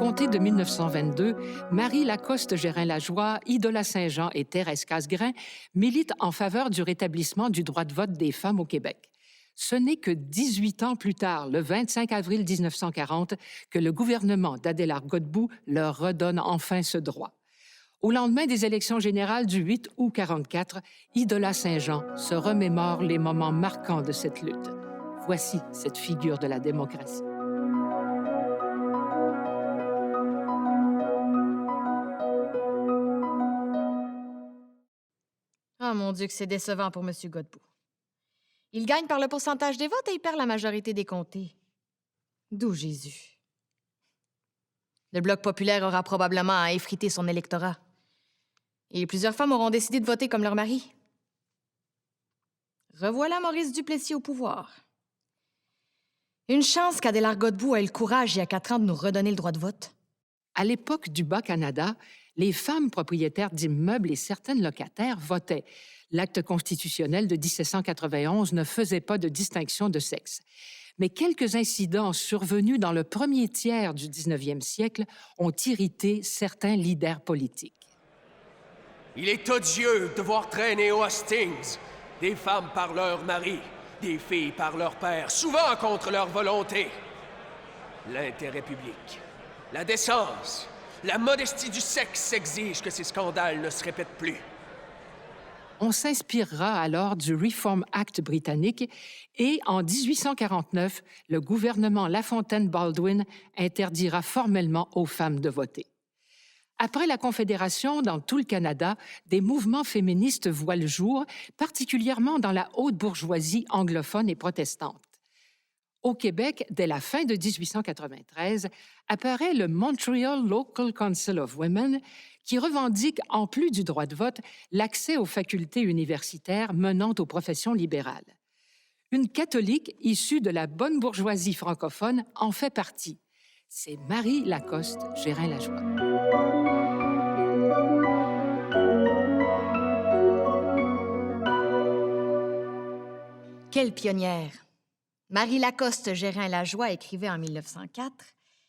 compter de 1922, Marie Lacoste-Gérin-Lajoie, Idola Saint-Jean et Thérèse Casgrain militent en faveur du rétablissement du droit de vote des femmes au Québec. Ce n'est que 18 ans plus tard, le 25 avril 1940, que le gouvernement d'Adélard Godbout leur redonne enfin ce droit. Au lendemain des élections générales du 8 août 1944, Idola Saint-Jean se remémore les moments marquants de cette lutte. Voici cette figure de la démocratie. Ah, mon Dieu, que c'est décevant pour M. Godbout. Il gagne par le pourcentage des votes et il perd la majorité des comtés. D'où Jésus. Le Bloc populaire aura probablement effrité son électorat. Et plusieurs femmes auront décidé de voter comme leur mari. Revoilà Maurice Duplessis au pouvoir. Une chance qu'Adélard Godbout ait le courage, il y a 4 ans, de nous redonner le droit de vote. À l'époque du Bas-Canada, les femmes propriétaires d'immeubles et certaines locataires votaient. L'acte constitutionnel de 1791 ne faisait pas de distinction de sexe. Mais quelques incidents survenus dans le premier tiers du 19e siècle ont irrité certains leaders politiques. Il est odieux de voir traîner au Hastings des femmes par leur mari, des filles par leur père, souvent contre leur volonté. L'intérêt public, la décence, la modestie du sexe exigent que ces scandales ne se répètent plus. On s'inspirera alors du Reform Act britannique et, en 1849, le gouvernement Lafontaine-Baldwin interdira formellement aux femmes de voter. Après la Confédération, dans tout le Canada, des mouvements féministes voient le jour, particulièrement dans la haute bourgeoisie anglophone et protestante. Au Québec, dès la fin de 1893, apparaît le Montreal Local Council of Women, qui revendique, en plus du droit de vote, l'accès aux facultés universitaires menant aux professions libérales. Une catholique issue de la bonne bourgeoisie francophone en fait partie. C'est Marie Lacoste-Gérin-Lajoie. Quelle pionnière! Marie Lacoste-Gérin-Lajoie écrivait en 1904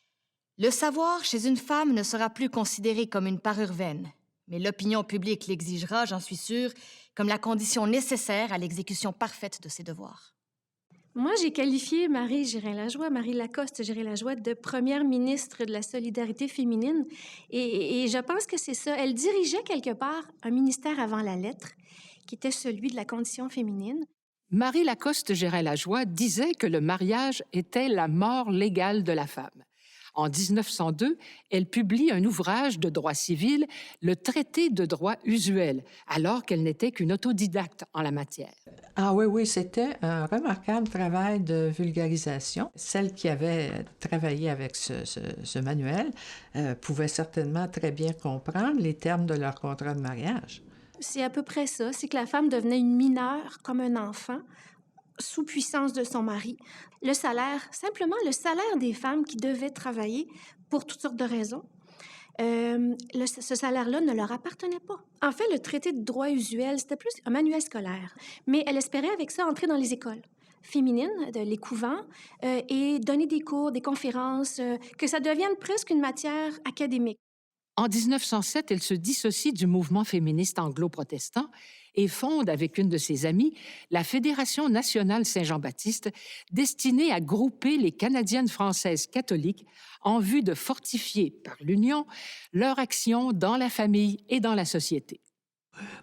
« Le savoir chez une femme ne sera plus considéré comme une parure vaine, mais l'opinion publique l'exigera, j'en suis sûre, comme la condition nécessaire à l'exécution parfaite de ses devoirs. » Moi, j'ai qualifié Marie Lacoste-Gérin-Lajoie de première ministre de la solidarité féminine et je pense que c'est ça. Elle dirigeait quelque part un ministère avant la lettre, qui était celui de la condition féminine. Marie Lacoste-Gérin-Lajoie disait que le mariage était la mort légale de la femme. En 1902, elle publie un ouvrage de droit civil, le Traité de droit usuel, alors qu'elle n'était qu'une autodidacte en la matière. Ah oui, c'était un remarquable travail de vulgarisation. Celles qui avaient travaillé avec ce manuel pouvaient certainement très bien comprendre les termes de leur contrat de mariage. C'est à peu près ça, c'est que la femme devenait une mineure comme un enfant, sous puissance de son mari. Le salaire, simplement le salaire des femmes qui devaient travailler pour toutes sortes de raisons, ce salaire-là ne leur appartenait pas. En fait, le traité de droit usuel, c'était plus un manuel scolaire, mais elle espérait avec ça entrer dans les écoles féminines, les couvents, et donner des cours, des conférences, que ça devienne presque une matière académique. En 1907, elle se dissocie du mouvement féministe anglo-protestant et fonde avec une de ses amies la Fédération nationale Saint-Jean-Baptiste, destinée à grouper les Canadiennes françaises catholiques en vue de fortifier par l'union leur action dans la famille et dans la société.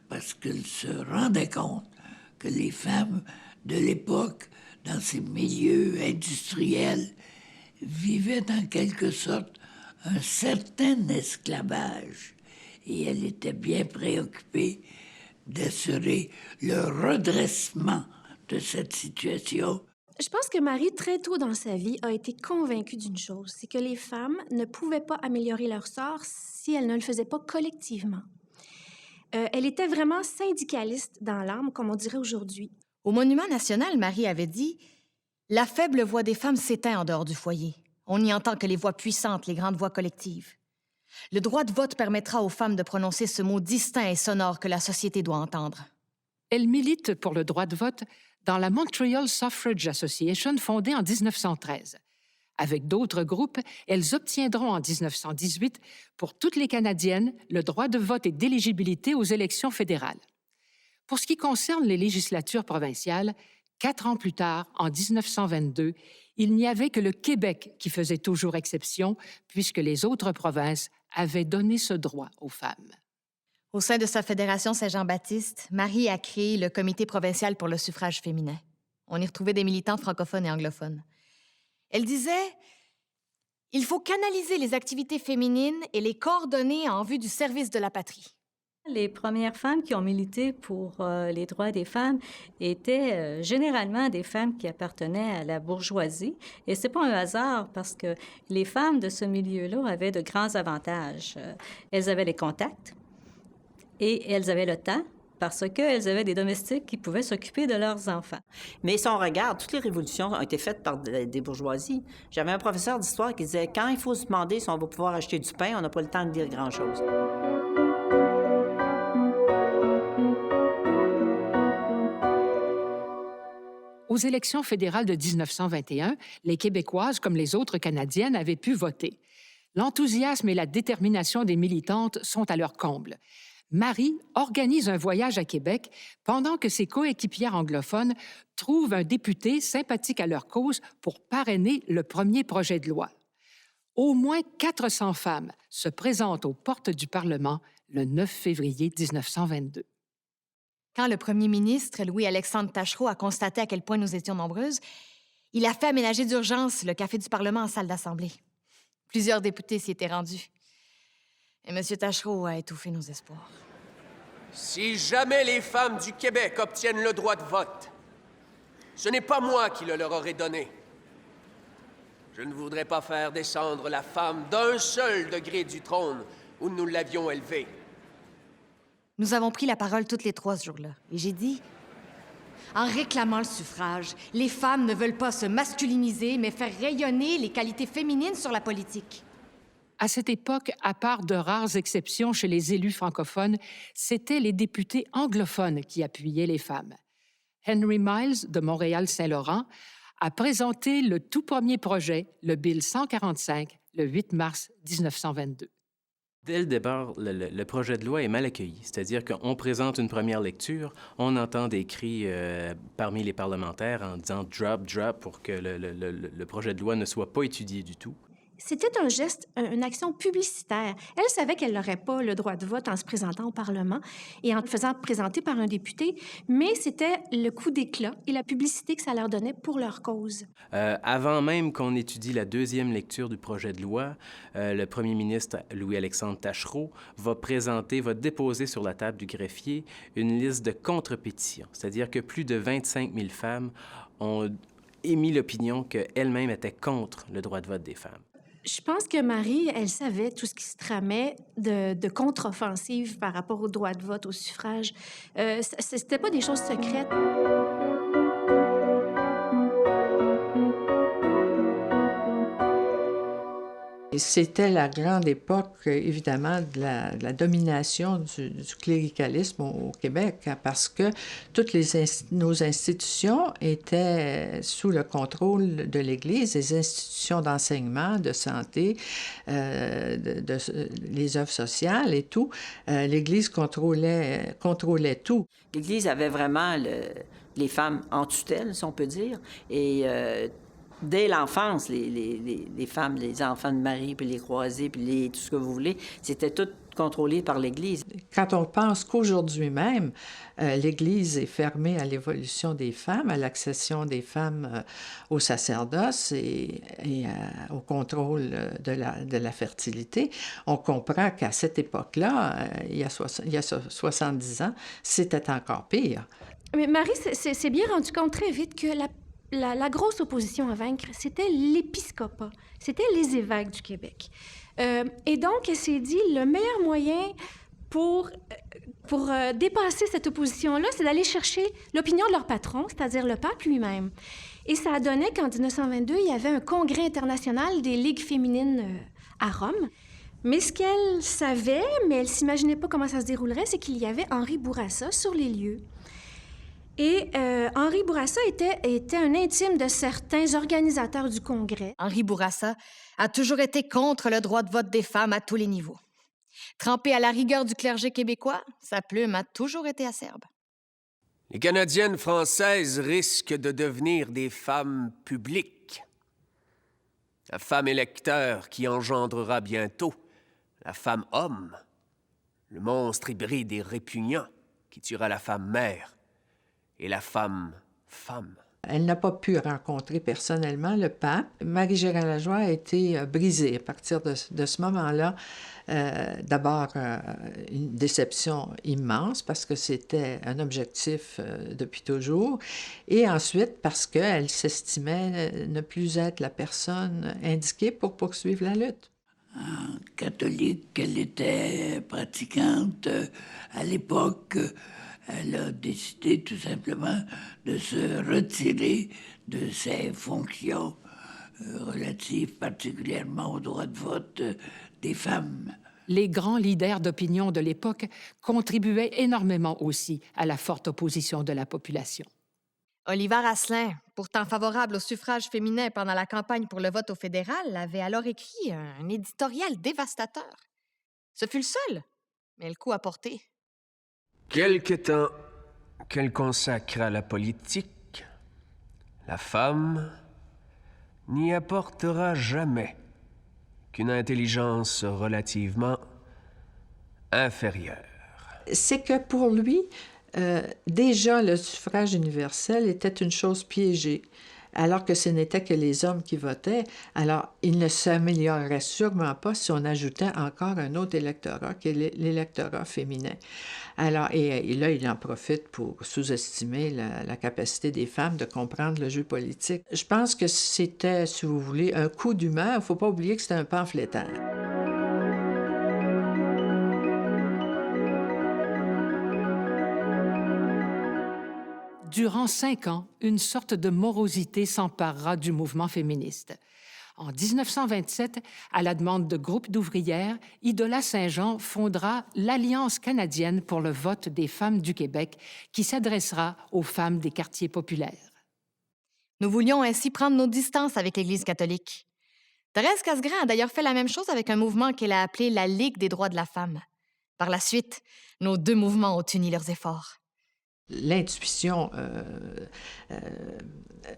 Parce qu'elle se rendait compte que les femmes de l'époque, dans ces milieux industriels, vivaient en quelque sorte un certain esclavage, et elle était bien préoccupée d'assurer le redressement de cette situation. Je pense que Marie, très tôt dans sa vie, a été convaincue d'une chose, c'est que les femmes ne pouvaient pas améliorer leur sort si elles ne le faisaient pas collectivement. Elle était vraiment syndicaliste dans l'âme, comme on dirait aujourd'hui. Au Monument national, Marie avait dit « La faible voix des femmes s'éteint en dehors du foyer. On n'y entend que les voix puissantes, les grandes voix collectives. Le droit de vote permettra aux femmes de prononcer ce mot distinct et sonore que la société doit entendre. » Elle milite pour le droit de vote dans la Montreal Suffrage Association fondée en 1913. Avec d'autres groupes, elles obtiendront en 1918, pour toutes les Canadiennes, le droit de vote et d'éligibilité aux élections fédérales. Pour ce qui concerne les législatures provinciales, 4 ans plus tard, en 1922, il n'y avait que le Québec qui faisait toujours exception, puisque les autres provinces avaient donné ce droit aux femmes. Au sein de sa fédération Saint-Jean-Baptiste, Marie a créé le Comité provincial pour le suffrage féminin. On y retrouvait des militantes francophones et anglophones. Elle disait « Il faut canaliser les activités féminines et les coordonner en vue du service de la patrie. » Les premières femmes qui ont milité pour les droits des femmes étaient généralement des femmes qui appartenaient à la bourgeoisie. Et c'est pas un hasard parce que les femmes de ce milieu-là avaient de grands avantages. Elles avaient les contacts et elles avaient le temps parce qu'elles avaient des domestiques qui pouvaient s'occuper de leurs enfants. Mais si on regarde, toutes les révolutions ont été faites par des bourgeoisies. J'avais un professeur d'histoire qui disait « Quand il faut se demander si on va pouvoir acheter du pain, on n'a pas le temps de dire grand-chose. » Aux élections fédérales de 1921, les Québécoises, comme les autres Canadiennes, avaient pu voter. L'enthousiasme et la détermination des militantes sont à leur comble. Marie organise un voyage à Québec pendant que ses coéquipières anglophones trouvent un député sympathique à leur cause pour parrainer le premier projet de loi. Au moins 400 femmes se présentent aux portes du Parlement le 9 février 1922. Quand le premier ministre, Louis-Alexandre Taschereau, a constaté à quel point nous étions nombreuses, il a fait aménager d'urgence le café du Parlement en salle d'assemblée. Plusieurs députés s'y étaient rendus. Et M. Taschereau a étouffé nos espoirs. Si jamais les femmes du Québec obtiennent le droit de vote, ce n'est pas moi qui le leur aurai donné. Je ne voudrais pas faire descendre la femme d'un seul degré du trône où nous l'avions élevée. Nous avons pris la parole toutes les 3 ce jour-là. Et j'ai dit, en réclamant le suffrage, les femmes ne veulent pas se masculiniser, mais faire rayonner les qualités féminines sur la politique. À cette époque, à part de rares exceptions chez les élus francophones, c'étaient les députés anglophones qui appuyaient les femmes. Henry Miles, de Montréal-Saint-Laurent, a présenté le tout premier projet, le Bill 145, le 8 mars 1922. Dès le départ, le projet de loi est mal accueilli. C'est-à-dire qu'on présente une première lecture, on entend des cris parmi les parlementaires en disant « drop, drop » pour que le projet de loi ne soit pas étudié du tout. C'était un geste, une action publicitaire. Elle savait qu'elle n'aurait pas le droit de vote en se présentant au Parlement et en se faisant présenter par un député, mais c'était le coup d'éclat et la publicité que ça leur donnait pour leur cause. Avant même qu'on étudie la deuxième lecture du projet de loi, le premier ministre Louis-Alexandre Taschereau va déposer sur la table du greffier une liste de contre-pétitions, c'est-à-dire que plus de 25 000 femmes ont émis l'opinion qu'elles-mêmes étaient contre le droit de vote des femmes. Je pense que Marie, elle savait tout ce qui se tramait de contre-offensive par rapport au droit de vote, au suffrage. C'était pas des choses secrètes. C'était la grande époque, évidemment, de la domination du cléricalisme au Québec, hein, parce que toutes nos institutions étaient sous le contrôle de l'Église, les institutions d'enseignement, de santé, les œuvres sociales et tout. L'Église contrôlait tout. L'Église avait vraiment les femmes en tutelle, si on peut dire, et dès l'enfance, les femmes, les enfants de Marie, puis les croisés, puis tout ce que vous voulez, c'était tout contrôlé par l'Église. Quand on pense qu'aujourd'hui même, l'Église est fermée à l'évolution des femmes, à l'accession des femmes au sacerdoce et au contrôle de la fertilité, on comprend qu'à cette époque-là, il y a 70 ans, c'était encore pire. Mais Marie s'est bien rendu compte très vite que la grosse opposition à vaincre, c'était l'épiscopat, c'était les évêques du Québec. Et donc, elle s'est dit, le meilleur moyen pour dépasser cette opposition-là, c'est d'aller chercher l'opinion de leur patron, c'est-à-dire le pape lui-même. Et ça a donné qu'en 1922, il y avait un congrès international des ligues féminines à Rome. Mais ce qu'elle savait, mais elle ne s'imaginait pas comment ça se déroulerait, c'est qu'il y avait Henri Bourassa sur les lieux. Et Henri Bourassa était un intime de certains organisateurs du Congrès. Henri Bourassa a toujours été contre le droit de vote des femmes à tous les niveaux. Trempé à la rigueur du clergé québécois, sa plume a toujours été acerbe. Les Canadiennes françaises risquent de devenir des femmes publiques. La femme électeur qui engendrera bientôt la femme homme, le monstre hybride et répugnant qui tuera la femme mère et la femme femme. Elle n'a pas pu rencontrer personnellement le pape. Marie-Gérard Lajoie a été brisée à partir de ce moment-là. D'abord, une déception immense parce que c'était un objectif depuis toujours. Et ensuite, parce qu'elle s'estimait ne plus être la personne indiquée pour poursuivre la lutte. Catholique, elle était pratiquante à l'époque. Elle a décidé tout simplement de se retirer de ses fonctions relatives particulièrement au droit de vote des femmes. Les grands leaders d'opinion de l'époque contribuaient énormément aussi à la forte opposition de la population. Oliver Asselin, pourtant favorable au suffrage féminin pendant la campagne pour le vote au fédéral, avait alors écrit un éditorial dévastateur. Ce fut le seul, mais le coup a porté. Quelque temps qu'elle consacre à la politique, la femme n'y apportera jamais qu'une intelligence relativement inférieure. C'est que pour lui, déjà le suffrage universel était une chose piégée, alors que ce n'était que les hommes qui votaient. Alors, il ne s'améliorerait sûrement pas si on ajoutait encore un autre électorat, qui est l'électorat féminin. Alors, et là, il en profite pour sous-estimer la capacité des femmes de comprendre le jeu politique. Je pense que c'était, si vous voulez, un coup d'humeur. Il ne faut pas oublier que c'était un pamphlétaire. Durant 5 ans, une sorte de morosité s'emparera du mouvement féministe. En 1927, à la demande de groupes d'ouvrières, Idola Saint-Jean fondera l'Alliance canadienne pour le vote des femmes du Québec, qui s'adressera aux femmes des quartiers populaires. Nous voulions ainsi prendre nos distances avec l'Église catholique. Thérèse Casgrain a d'ailleurs fait la même chose avec un mouvement qu'elle a appelé la Ligue des droits de la femme. Par la suite, nos deux mouvements ont uni leurs efforts. L'intuition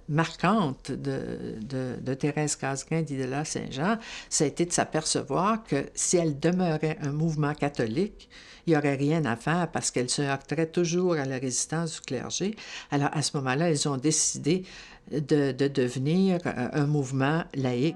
marquante de Thérèse Casgrain d'Idola Saint-Jean, ça a été de s'apercevoir que si elle demeurait un mouvement catholique, il n'y aurait rien à faire parce qu'elle se heurterait toujours à la résistance du clergé. Alors, à ce moment-là, elles ont décidé de devenir un mouvement laïque.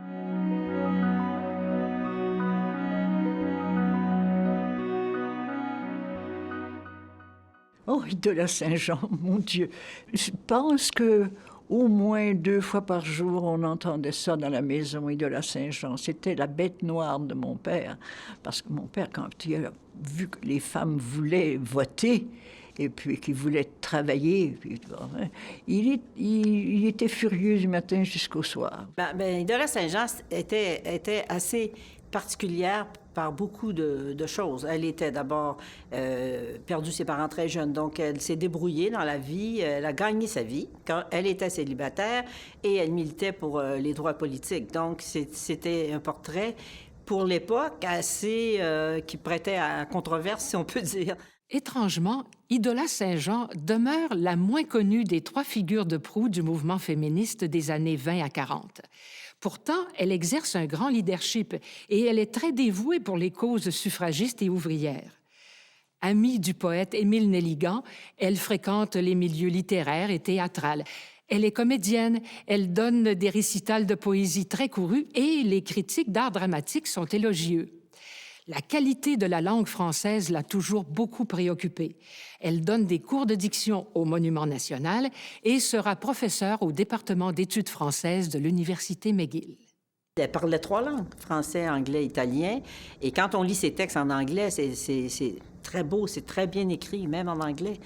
Oh, Idola Saint-Jean, mon Dieu. Je pense que au moins 2 fois par jour, on entendait ça dans la maison, Idola Saint-Jean. C'était la bête noire de mon père. Parce que mon père, quand il a vu que les femmes voulaient voter, et puis qu'ils voulaient travailler, puis, il était furieux du matin jusqu'au soir. Idola Saint-Jean était assez particulière par beaucoup de choses. Elle était d'abord perdu ses parents très jeunes, donc elle s'est débrouillée dans la vie, elle a gagné sa vie quand elle était célibataire et elle militait pour les droits politiques. Donc c'était un portrait pour l'époque assez qui prêtait à controverse, si on peut dire. Étrangement, Idola Saint-Jean demeure la moins connue des 3 figures de proue du mouvement féministe des années 20 à 40. Pourtant, elle exerce un grand leadership et elle est très dévouée pour les causes suffragistes et ouvrières. Amie du poète Émile Nelligan, elle fréquente les milieux littéraires et théâtrales. Elle est comédienne, elle donne des récitals de poésie très courus et les critiques d'art dramatique sont élogieux. La qualité de la langue française l'a toujours beaucoup préoccupée. Elle donne des cours de diction au Monument national et sera professeure au département d'études françaises de l'Université McGill. Elle parlait 3 langues, français, anglais, italien. Et quand on lit ses textes en anglais, c'est très beau, c'est très bien écrit, même en anglais.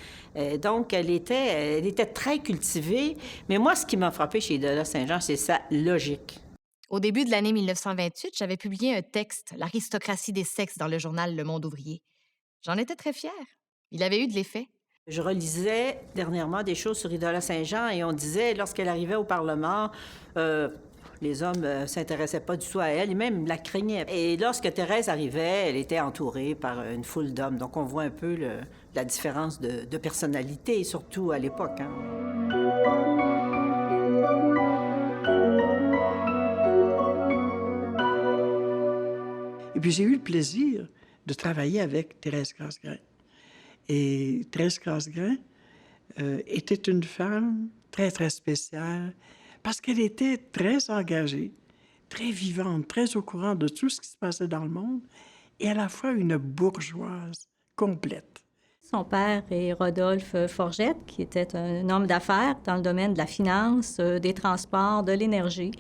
Donc, elle était très cultivée. Mais moi, ce qui m'a frappé chez Idola Saint-Jean, c'est sa logique. Au début de l'année 1928, j'avais publié un texte, L'aristocratie des sexes, dans le journal Le Monde ouvrier. J'en étais très fière. Il avait eu de l'effet. Je relisais dernièrement des choses sur Idola Saint-Jean et on disait, lorsqu'elle arrivait au Parlement, les hommes ne s'intéressaient pas du tout à elle et même la craignaient. Et lorsque Thérèse arrivait, elle était entourée par une foule d'hommes. Donc on voit un peu la différence de personnalité, surtout à l'époque. Hein. Et puis j'ai eu le plaisir de travailler avec Thérèse Casgrain. Et Thérèse Casgrain était une femme très, très spéciale parce qu'elle était très engagée, très vivante, très au courant de tout ce qui se passait dans le monde et à la fois une bourgeoise complète. Son père est Rodolphe Forgette, qui était un homme d'affaires dans le domaine de la finance, des transports, de l'énergie.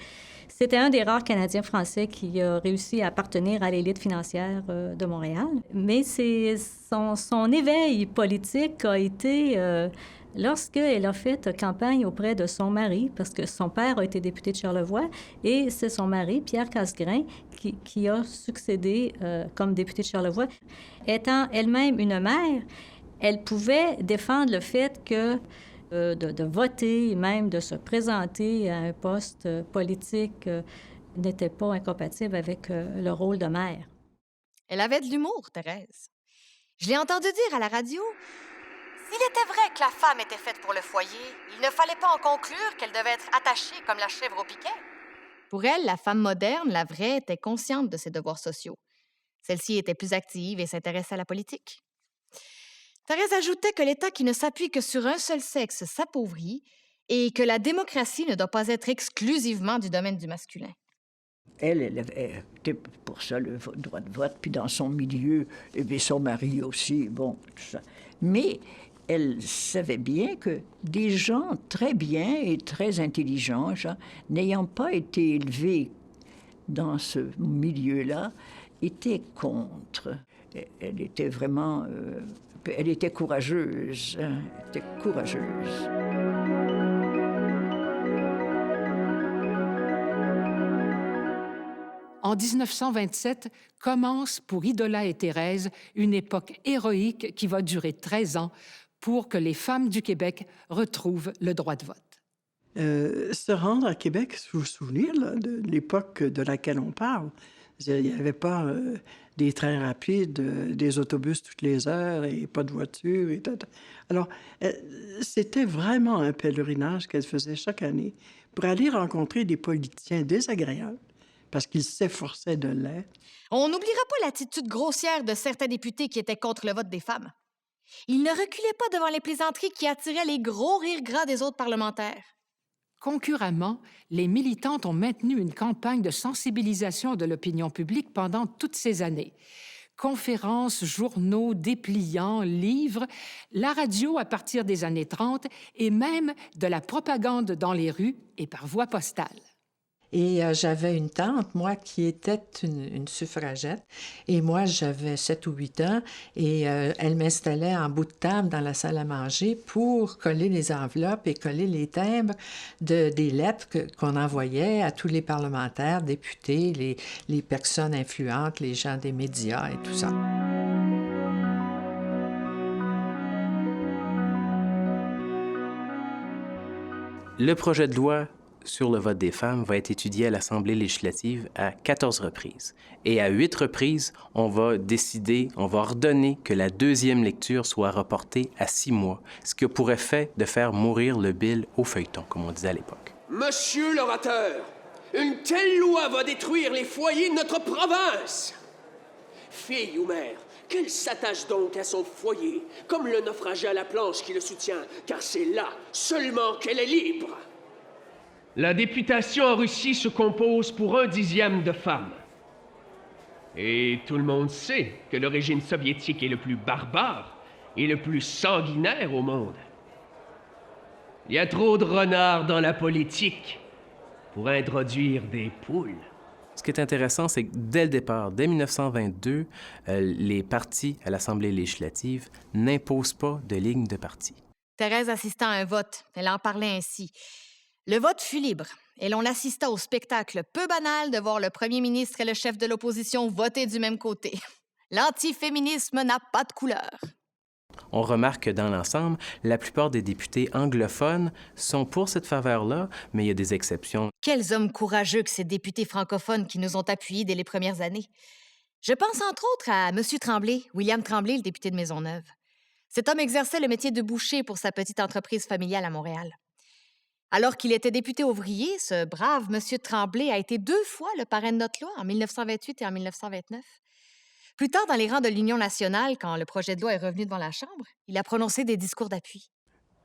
C'était un des rares Canadiens français qui a réussi à appartenir à l'élite financière de Montréal. Mais son éveil politique a été lorsqu'elle a fait campagne auprès de son mari, parce que son père a été député de Charlevoix, et c'est son mari, Pierre Casgrain, qui a succédé comme député de Charlevoix. Étant elle-même une mère, elle pouvait défendre le fait que de voter, même de se présenter à un poste politique, n'était pas incompatible avec le rôle de mère. Elle avait de l'humour, Thérèse. Je l'ai entendu dire à la radio. S'il était vrai que la femme était faite pour le foyer, il ne fallait pas en conclure qu'elle devait être attachée comme la chèvre au piquet. Pour elle, la femme moderne, la vraie, était consciente de ses devoirs sociaux. Celle-ci était plus active et s'intéressait à la politique. Thérèse ajoutait que l'État qui ne s'appuie que sur un seul sexe s'appauvrit et que la démocratie ne doit pas être exclusivement du domaine du masculin. Elle était pour ça le droit de vote, puis dans son milieu, et son mari aussi, bon, tout ça. Mais elle savait bien que des gens très bien et très intelligents, n'ayant pas été élevés dans ce milieu-là, étaient contre. Elle était vraiment... elle était courageuse, hein, elle était courageuse. En 1927, commence pour Idola et Thérèse une époque héroïque qui va durer 13 ans pour que les femmes du Québec retrouvent le droit de vote. Se rendre à Québec, vous vous souvenez là, de l'époque de laquelle on parle, il n'y avait pas des trains rapides, des autobus toutes les heures et pas de voitures. Et tout. Alors, c'était vraiment un pèlerinage qu'elle faisait chaque année pour aller rencontrer des politiciens désagréables parce qu'ils s'efforçaient de l'être. On n'oubliera pas l'attitude grossière de certains députés qui étaient contre le vote des femmes. Ils ne reculaient pas devant les plaisanteries qui attiraient les gros rires gras des autres parlementaires. Concurremment, les militantes ont maintenu une campagne de sensibilisation de l'opinion publique pendant toutes ces années. Conférences, journaux, dépliants, livres, la radio à partir des années 30 et même de la propagande dans les rues et par voie postale. Et j'avais une tante, moi, qui était une suffragette. Et moi, j'avais 7 ou 8 ans. Et elle m'installait en bout de table dans la salle à manger pour coller les enveloppes et coller les timbres des lettres qu'on envoyait à tous les parlementaires, députés, les personnes influentes, les gens des médias et tout ça. Le projet de loi sur le vote des femmes va être étudié à l'Assemblée législative à 14 reprises. Et à 8 reprises, on va ordonner que la deuxième lecture soit reportée à 6 mois, ce qui pourrait faire mourir le bill au feuilleton, comme on disait à l'époque. Monsieur l'orateur, une telle loi va détruire les foyers de notre province. Fille ou mère, qu'elle s'attache donc à son foyer, comme le naufragé à la planche qui le soutient, car c'est là seulement qu'elle est libre. La députation en Russie se compose pour 1/10 de femmes. Et tout le monde sait que le régime soviétique est le plus barbare et le plus sanguinaire au monde. Il y a trop de renards dans la politique pour introduire des poules. Ce qui est intéressant, c'est que dès le départ, dès 1922, les partis à l'Assemblée législative n'imposent pas de ligne de parti. Thérèse assista à un vote. Elle en parlait ainsi. Le vote fut libre et l'on assista au spectacle peu banal de voir le premier ministre et le chef de l'opposition voter du même côté. L'antiféminisme n'a pas de couleur. On remarque que dans l'ensemble, la plupart des députés anglophones sont pour cette faveur-là, mais il y a des exceptions. Quels hommes courageux que ces députés francophones qui nous ont appuyés dès les premières années. Je pense entre autres à M. Tremblay, William Tremblay, le député de Maisonneuve. Cet homme exerçait le métier de boucher pour sa petite entreprise familiale à Montréal. Alors qu'il était député ouvrier, ce brave M. Tremblay a été 2 fois le parrain de notre loi, en 1928 et en 1929. Plus tard, dans les rangs de l'Union nationale, quand le projet de loi est revenu devant la Chambre, il a prononcé des discours d'appui.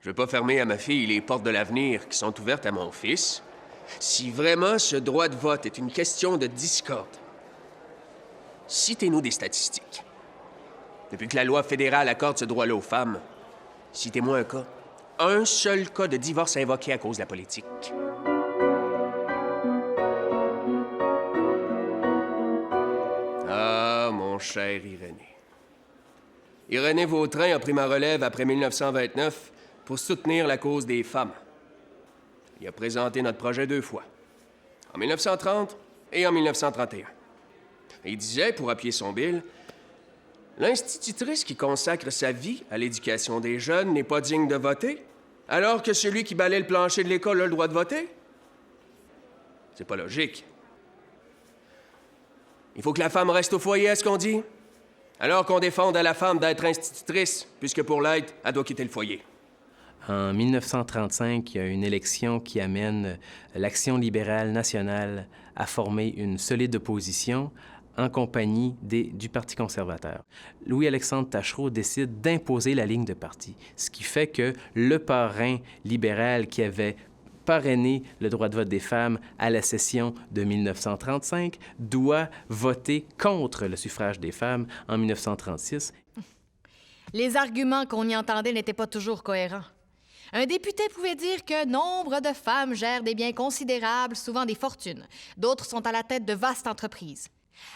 Je ne veux pas fermer à ma fille les portes de l'avenir qui sont ouvertes à mon fils. Si vraiment ce droit de vote est une question de discorde, citez-nous des statistiques. Depuis que la loi fédérale accorde ce droit-là aux femmes, citez-moi un cas. Un seul cas de divorce invoqué à cause de la politique. Ah, mon cher Irénée. Irénée Vautrin a pris ma relève après 1929 pour soutenir la cause des femmes. Il a présenté notre projet 2 fois, en 1930 et en 1931. Et il disait, pour appuyer son bill, « L'institutrice qui consacre sa vie à l'éducation des jeunes n'est pas digne de voter, alors que celui qui balaie le plancher de l'école a le droit de voter? » C'est pas logique. Il faut que la femme reste au foyer, est-ce qu'on dit? Alors qu'on défende à la femme d'être institutrice, puisque pour l'être, elle doit quitter le foyer. En 1935, il y a une élection qui amène l'Action libérale nationale à former une solide opposition en compagnie du Parti conservateur. Louis-Alexandre Taschereau décide d'imposer la ligne de parti, ce qui fait que le parrain libéral qui avait parrainé le droit de vote des femmes à la session de 1935 doit voter contre le suffrage des femmes en 1936. Les arguments qu'on y entendait n'étaient pas toujours cohérents. Un député pouvait dire que nombre de femmes gèrent des biens considérables, souvent des fortunes. D'autres sont à la tête de vastes entreprises.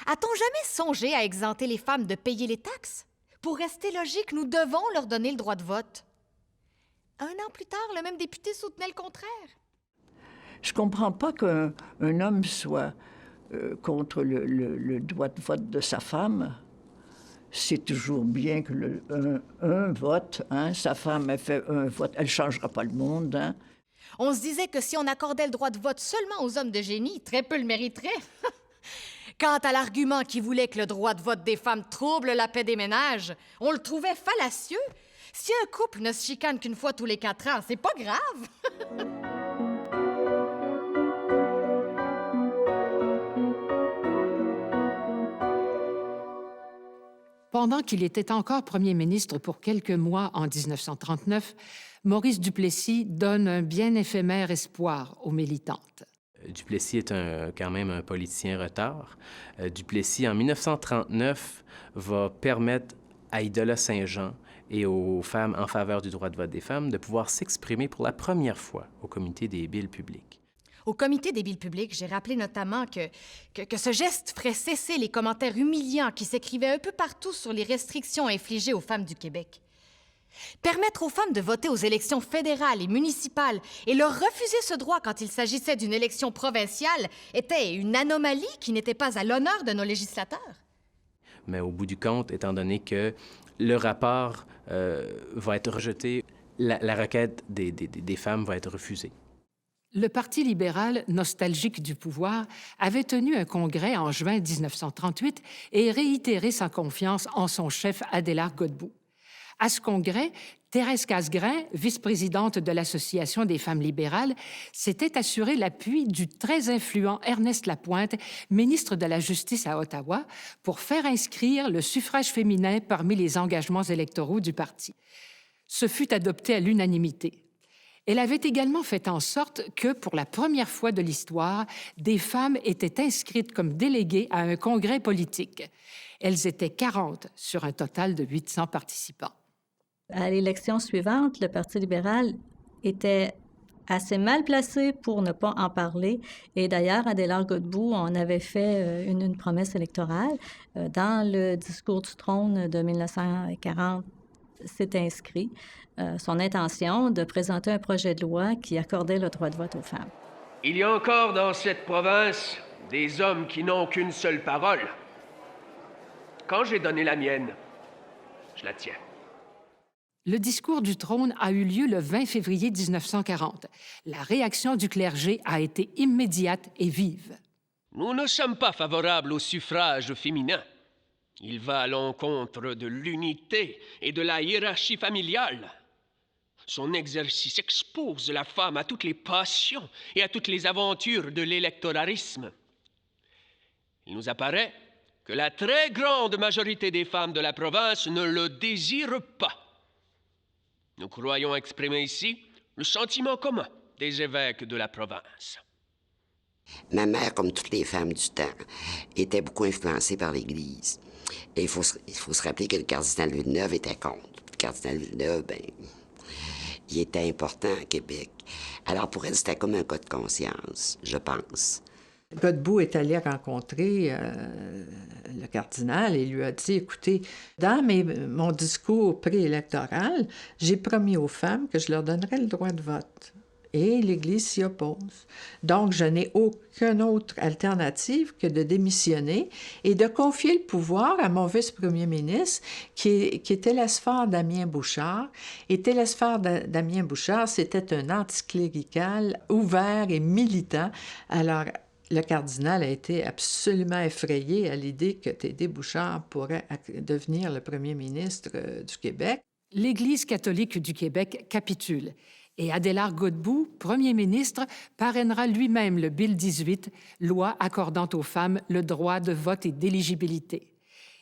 A-t-on jamais songé à exempter les femmes de payer les taxes? Pour rester logique, nous devons leur donner le droit de vote. 1 an plus tard, le même député soutenait le contraire. Je comprends pas qu'un homme soit contre le droit de vote de sa femme. C'est toujours bien que un vote, hein? Sa femme a fait un vote, elle ne changera pas le monde, hein? On se disait que si on accordait le droit de vote seulement aux hommes de génie, très peu le mériteraient. Quant à l'argument qui voulait que le droit de vote des femmes trouble la paix des ménages, on le trouvait fallacieux. Si un couple ne se chicane qu'une fois tous les 4 ans, c'est pas grave. Pendant qu'il était encore premier ministre pour quelques mois en 1939, Maurice Duplessis donne un bien éphémère espoir aux militantes. Duplessis est quand même un politicien retard. Duplessis, en 1939, va permettre à Idola Saint-Jean et aux femmes en faveur du droit de vote des femmes de pouvoir s'exprimer pour la première fois au comité des billes publiques. Au comité des billes publiques, j'ai rappelé notamment que ce geste ferait cesser les commentaires humiliants qui s'écrivaient un peu partout sur les restrictions infligées aux femmes du Québec. Permettre aux femmes de voter aux élections fédérales et municipales et leur refuser ce droit quand il s'agissait d'une élection provinciale était une anomalie qui n'était pas à l'honneur de nos législateurs. Mais au bout du compte, étant donné que le rapport va être rejeté, la requête des femmes va être refusée. Le Parti libéral, nostalgique du pouvoir, avait tenu un congrès en juin 1938 et réitéré sa confiance en son chef Adélard Godbout. À ce congrès, Thérèse Casgrain, vice-présidente de l'Association des femmes libérales, s'était assuré l'appui du très influent Ernest Lapointe, ministre de la Justice à Ottawa, pour faire inscrire le suffrage féminin parmi les engagements électoraux du parti. Ce fut adopté à l'unanimité. Elle avait également fait en sorte que, pour la première fois de l'histoire, des femmes étaient inscrites comme déléguées à un congrès politique. Elles étaient 40 sur un total de 800 participants. À l'élection suivante, le Parti libéral était assez mal placé pour ne pas en parler. Et d'ailleurs, Adélard Godbout en avait fait une promesse électorale. Dans le discours du trône de 1940, c'est inscrit son intention de présenter un projet de loi qui accordait le droit de vote aux femmes. Il y a encore dans cette province des hommes qui n'ont qu'une seule parole. Quand j'ai donné la mienne, je la tiens. Le discours du trône a eu lieu le 20 février 1940. La réaction du clergé a été immédiate et vive. Nous ne sommes pas favorables au suffrage féminin. Il va à l'encontre de l'unité et de la hiérarchie familiale. Son exercice expose la femme à toutes les passions et à toutes les aventures de l'électoralisme. Il nous apparaît que la très grande majorité des femmes de la province ne le désire pas. Nous croyons exprimer ici le sentiment commun des évêques de la province. Ma mère, comme toutes les femmes du temps, était beaucoup influencée par l'Église. Et il faut se rappeler que le cardinal Villeneuve était contre. Le cardinal Villeneuve, il était important à Québec. Alors pour elle, c'était comme un cas de conscience, je pense. Godbout est allé rencontrer le cardinal et lui a dit, écoutez, dans mon discours préélectoral, j'ai promis aux femmes que je leur donnerais le droit de vote. Et l'Église s'y oppose. Donc, je n'ai aucune autre alternative que de démissionner et de confier le pouvoir à mon vice-premier ministre, qui est Télesphore Damien Bouchard. Et Télesphore Damien Bouchard, c'était un anticlérical ouvert et militant. Alors, le cardinal a été absolument effrayé à l'idée que Tédé Bouchard pourrait devenir le premier ministre du Québec. L'Église catholique du Québec capitule et Adélard Godbout, premier ministre, parrainera lui-même le Bill 18, loi accordant aux femmes le droit de vote et d'éligibilité.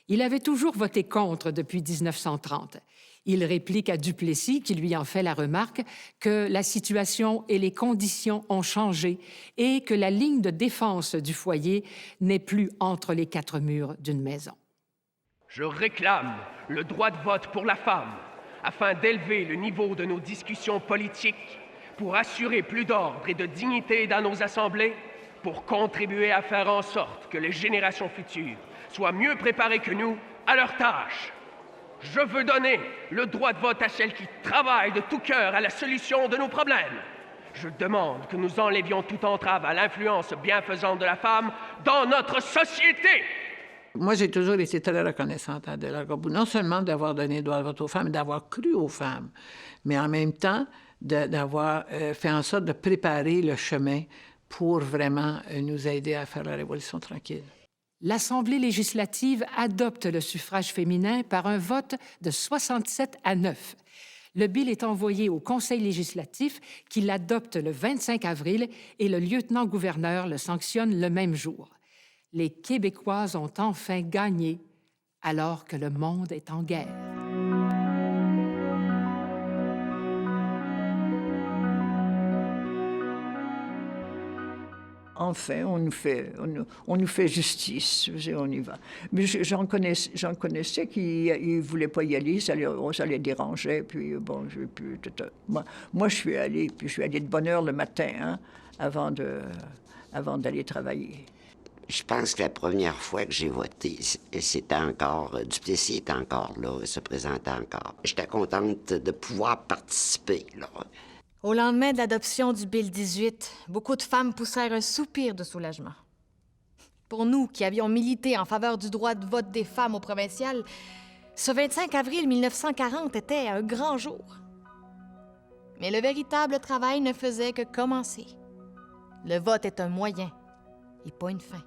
Il avait toujours voté contre depuis 1930. Il réplique à Duplessis, qui lui en fait la remarque, que la situation et les conditions ont changé et que la ligne de défense du foyer n'est plus entre les quatre murs d'une maison. Je réclame le droit de vote pour la femme afin d'élever le niveau de nos discussions politiques, pour assurer plus d'ordre et de dignité dans nos assemblées, pour contribuer à faire en sorte que les générations futures soient mieux préparées que nous à leurs tâches. Je veux donner le droit de vote à celles qui travaillent de tout cœur à la solution de nos problèmes. Je demande que nous enlevions toute entrave à l'influence bienfaisante de la femme dans notre société. Moi, j'ai toujours été très reconnaissante à Adélard Godbout, non seulement d'avoir donné le droit de vote aux femmes, mais d'avoir cru aux femmes, mais en même temps d'avoir fait en sorte de préparer le chemin pour vraiment nous aider à faire la Révolution tranquille. L'Assemblée législative adopte le suffrage féminin par un vote de 67 à 9. Le bill est envoyé au Conseil législatif qui l'adopte le 25 avril et le lieutenant-gouverneur le sanctionne le même jour. Les Québécoises ont enfin gagné alors que le monde est en guerre. Enfin, on nous fait justice, on y va. Mais j'en connaissais qui ne voulaient pas y aller, ça les dérangeait, puis bon, moi je suis allée de bonne heure le matin, avant d'aller travailler. Je pense que la première fois que j'ai voté, c'était encore... Duplessis était encore là, se présentait encore. J'étais contente de pouvoir participer, là. Au lendemain de l'adoption du Bill 18, beaucoup de femmes poussèrent un soupir de soulagement. Pour nous, qui avions milité en faveur du droit de vote des femmes au provincial, ce 25 avril 1940 était un grand jour. Mais le véritable travail ne faisait que commencer. Le vote est un moyen et pas une fin.